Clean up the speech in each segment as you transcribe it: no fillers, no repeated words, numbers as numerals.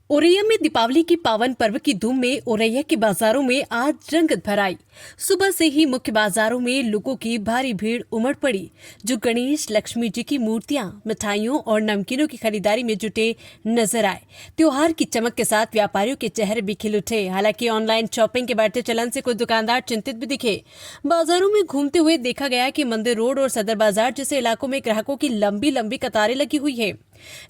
औरैया में दीपावली की पावन पर्व की धूम में औरैया के बाजारों में आज रंगत भर आई। सुबह से ही मुख्य बाजारों में लोगों की भारी भीड़ उमड़ पड़ी, जो गणेश लक्ष्मी जी की मूर्तियां, मिठाइयों और नमकीनों की खरीदारी में जुटे नजर आए। त्योहार की चमक के साथ व्यापारियों के चेहरे भी खिल उठे। हालांकि ऑनलाइन शॉपिंग के बढ़ते चलन से कुछ दुकानदार चिंतित भी दिखे। बाजारों में घूमते हुए देखा गया कि मंदिर रोड और सदर बाजार जैसे इलाकों में ग्राहकों की लंबी लंबी कतारें लगी हुई है।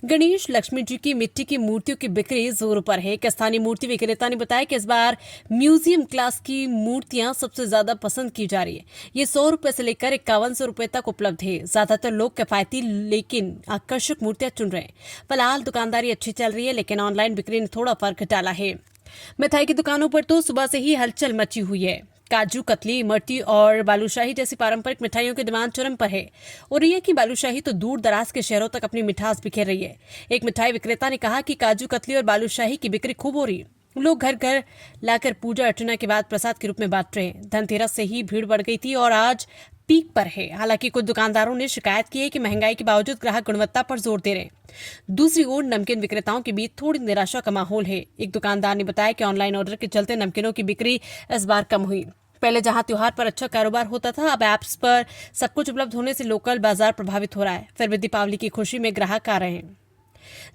गणेश लक्ष्मी जी की मिट्टी की मूर्तियों की बिक्री जोरों पर है। एक स्थानीय मूर्ति विक्रेता ने बताया कि इस बार म्यूजियम क्लास की मूर्तियां सबसे ज्यादा पसंद की जा रही है। ये 100 रुपए से लेकर 5100 रुपए तक उपलब्ध है। ज्यादातर लोग किफायती लेकिन आकर्षक मूर्तियां चुन रहे हैं। फिलहाल दुकानदारी अच्छी चल रही है, लेकिन ऑनलाइन बिक्री ने थोड़ा फर्क डाला है। मिठाई की दुकानों पर तो सुबह से ही हलचल मची हुई है। काजू कतली, इमरती और बालूशाही जैसी पारंपरिक मिठाइयों की डिमांड चरम पर है। औरैया की बालूशाही तो दूर दराज के शहरों तक अपनी मिठास बिखेर रही है। एक मिठाई विक्रेता ने कहा कि काजू कतली और बालूशाही की बिक्री खूब हो रही है। लोग घर घर लाकर पूजा अर्चना के बाद प्रसाद के रूप में बांट रहे हैं। धनतेरस से ही भीड़ बढ़ गई थी और आज पीक पर है। हालांकि कुछ दुकानदारों ने शिकायत की है कि महंगाई के बावजूद ग्राहक गुणवत्ता पर जोर दे रहे हैं। दूसरी ओर नमकीन विक्रेताओं के बीच थोड़ी निराशा का माहौल है। एक दुकानदार ने बताया कि ऑनलाइन ऑर्डर के चलते नमकीनों की बिक्री इस बार कम हुई। पहले जहां त्योहार पर अच्छा कारोबार होता था, अब ऐप्स पर सब कुछ उपलब्ध होने से लोकल बाजार प्रभावित हो रहा है। फिर भी दीपावली की खुशी में ग्राहक आ रहे हैं।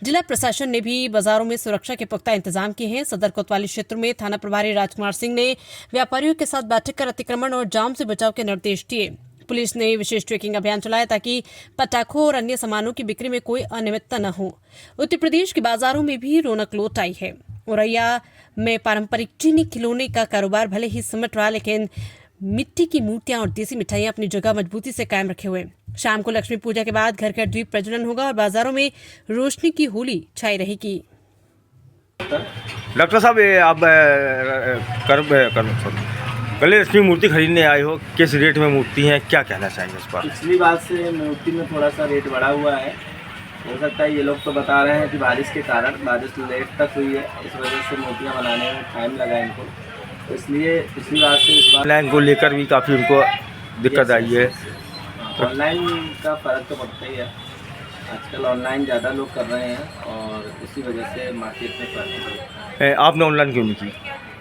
जिला प्रशासन ने भी बाजारों में सुरक्षा के पुख्ता इंतजाम किए हैं। सदर कोतवाली क्षेत्र में थाना प्रभारी राजकुमार सिंह ने व्यापारियों के साथ बैठक कर अतिक्रमण और जाम से बचाव के निर्देश दिए। पुलिस ने विशेष ट्रैकिंग अभियान चलाया ताकि पटाखों और अन्य सामानों की बिक्री में कोई अनियमितता न हो। उत्तर प्रदेश के बाजारों में भी रौनक लौट आई है। औरैया में पारंपरिक चीनी खिलौने का कारोबार भले ही सिमट रहा, लेकिन मिट्टी की मूर्तियां और देसी मिठाइयां अपनी जगह मजबूती से कायम रखे हुए। शाम को लक्ष्मी पूजा के बाद घर घर दीप प्रज्वलन होगा और बाजारों में रोशनी की होली छाई रहेगी। डॉक्टर साहब, ये आप गणेश लक्ष्मी मूर्ति खरीदने आए हो, किस रेट में मूर्ति है, क्या कहना चाहिए इस पर? पिछली बार से मूर्ति में थोड़ा सा रेट बढ़ा हुआ है। हो सकता है ये लोग तो बता रहे हैं कि बारिश के कारण बारिश लेट तक हुई है, इस वजह से मूर्तियाँ बनाने में टाइम लगा इनको, तो इसलिए पिछली बार से इस बार ऑनलाइन को लेकर भी काफ़ी उनको दिक्कत आई है। ऑनलाइन का फ़र्क तो पड़ता ही है। आजकल ऑनलाइन ज़्यादा लोग कर रहे हैं और इसी वजह से मार्केट में फ़र्क पड़ता है। आपने ऑनलाइन क्यों नहीं की?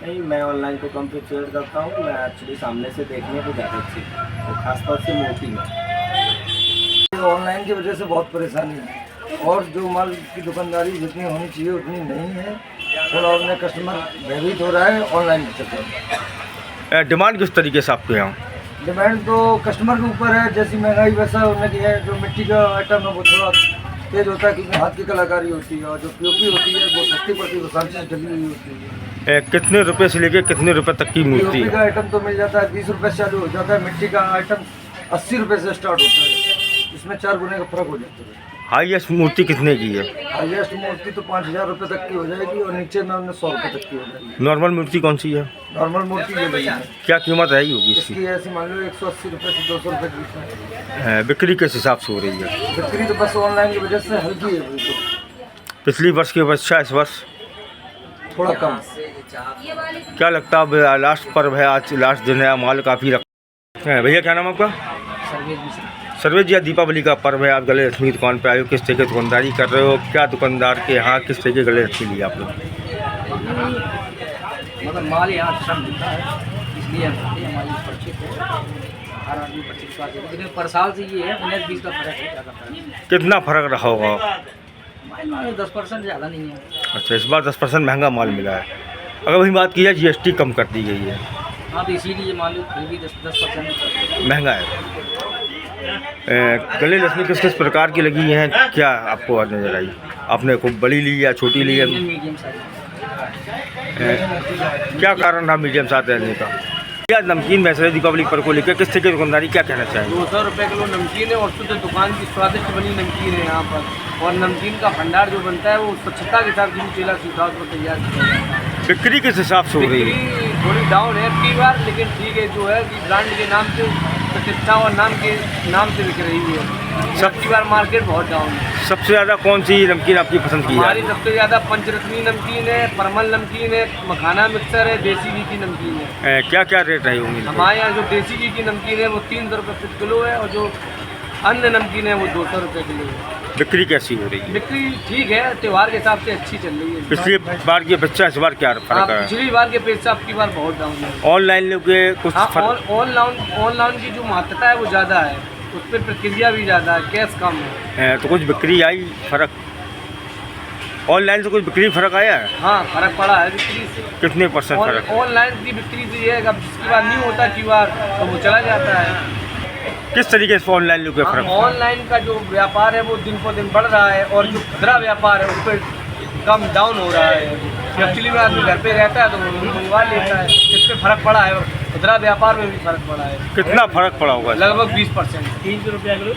नहीं, मैं ऑनलाइन को कम प्रेफर करता हूँ। मैं एक्चुअली सामने से देखने को ज़्यादा अच्छी और ख़ासतौर से मूर्ति में। ऑनलाइन की वजह से बहुत परेशानी है और जो माल की दुकानदारी जितनी होनी चाहिए उतनी नहीं है। थोड़ा उनमें कस्टमर भयभीत हो रहा है ऑनलाइन के चक्कर। डिमांड किस तरीके से आपके यहाँ? डिमांड तो कस्टमर के ऊपर है, जैसी महंगाई वैसा उन्हें है। जो मिट्टी का आइटम है वो थोड़ा तेज होता है क्योंकि हाथ की कलाकारी होती है, और जो पीओपी होती है वो सस्ती पड़ती है, वो सांचे से ढली हुई होती है। कितने रुपए से लेके कितने रुपए तक की मूर्ति पीओपी है? का आइटम तो मिल जाता है 20 रुपये से चालू हो जाता है। मिट्टी का आइटम 80 रुपये से स्टार्ट होता है। इसमें 4 गुने का फर्क हो जाता है। हाईएस्ट मूर्ति कितने की है? हाईएस्ट मूर्ति तो 5000 रुपये तक की हो जाएगी और नीचे में 100 रुपये तक की हो जाएगी। नॉर्मल मूर्ति कौन सी है? नॉर्मल मूर्ति ये नहीं है। क्या कीमत रहेगी होगी इसकी इसकी? ऐसी मान लो 180 रुपये से 200 रुपये की है। बिक्री किस हिसाब से हो रही है? बिक्री तो बस ऑनलाइन की वजह से हल्की है बिल्कुल। पिछली वर्ष की अपेक्षा इस वर्ष थोड़ा कम। क्या लगता है? अब लास्ट पर्व है, आज लास्ट दिन है, माल काफ़ी रख भैया क्या नाम है आपका? सर्वेश जी, दीपावली का पर्व है, आप गणेश लक्ष्मी की दुकान पे आए हो, किस तरह की दुकानदारी कर रहे हो? क्या दुकानदार के यहाँ किस तरह के गणेश लक्ष्मी लिए आप लोग? मतलब माल यहाँ अच्छा मिलता है, इसलिए हमारी परिचित है। हर आदमी परिचित बात है, लेकिन पर साल से ये है 19-20 का फर्क है, ज़्यादा फर्क है। कितना फर्क रहा होगा? 10% ज़्यादा नहीं है। अच्छा, इस बार 10% महंगा माल मिला है। अगर वही बात की जाए, GST कम कर दी गई है। हाँ, तो इसीलिए मान लो फिर भी 10% महंगा है। गणेश लक्ष्मी किस किस प्रकार की लगी हैं, क्या आपको नजर आई? आपने खूब बड़ी ली या छोटी ली है? Medium size. क्या कारण रहा मीडियम साथ रहने का? क्या नमकीन मैसरे दीपावली पर्व को लेकर किस तरह की दुकानदारी, क्या कहना चाहिए? 200 रुपये किलो नमकीन है और शुद्ध दुकान की स्वादिष्ट बनी नमकीन है यहाँ पर। और नमकीन का भंडार जो बनता है वो स्वच्छता के साथ चेला सीधा उसको तैयार किया जाता है। बिक्री किस हिसाब से हो रही है? बिक्री थोड़ी डाउन है अबकी बार, लेकिन ठीक है, जो है कि ब्रांड के नाम से, प्रतिष्ठा और नाम से बिक रही है। सबकी बार मार्केट बहुत डाउन है। सबसे ज़्यादा कौन सी नमकीन आपकी पसंद की हमारी है? सबसे ज़्यादा पंचरत्नी नमकीन है, परमल नमकीन है, मखाना मिक्सर है, देसी घी की नमकीन है। क्या क्या रेट रही होंगी? हमारे यहाँ जो देसी घी की नमकीन है वो 300 रुपये किलो है और जो अन्य नमकीन है वो 200 रुपये किलो है। बिक्री कैसी हो रही है? बिक्री ठीक है, त्योहार के हिसाब से अच्छी चल रही है। पिछली बार की अपेक्षा इस बार क्या फर्क है? पिछली बार के अपेक्षा आपकी बार बहुत डाउन है। ऑनलाइन लोग कुछ हाँ, फर्क? ऑनलाइन की जो महत्ता है वो ज़्यादा है, उस पर प्रक्रिया भी ज़्यादा है, कैश कम है। तो कुछ बिक्री आई फर्क? ऑनलाइन से कुछ बिक्री फर्क आया है? हाँ, फर्क पड़ा है बिक्री से। कितने % फर्क है? ऑनलाइन की बिक्री से ये है कि अब जिसके बाद नहीं होता QR तो वो चला जाता है। किस तरीके से ऑनलाइन लोग फर्क? ऑनलाइन का जो व्यापार है वो दिन पर दिन बढ़ रहा है और जो खुदरा व्यापार है उस पर कम डाउन हो रहा है। एक्चुअली में आदमी घर पे रहता है तो वो मंगवा लेता है, इस पर फर्क पड़ा है और खुदरा व्यापार में भी फर्क पड़ा है। कितना फर्क पड़ा होगा? लगभग 20%। 300 रुपया किलो।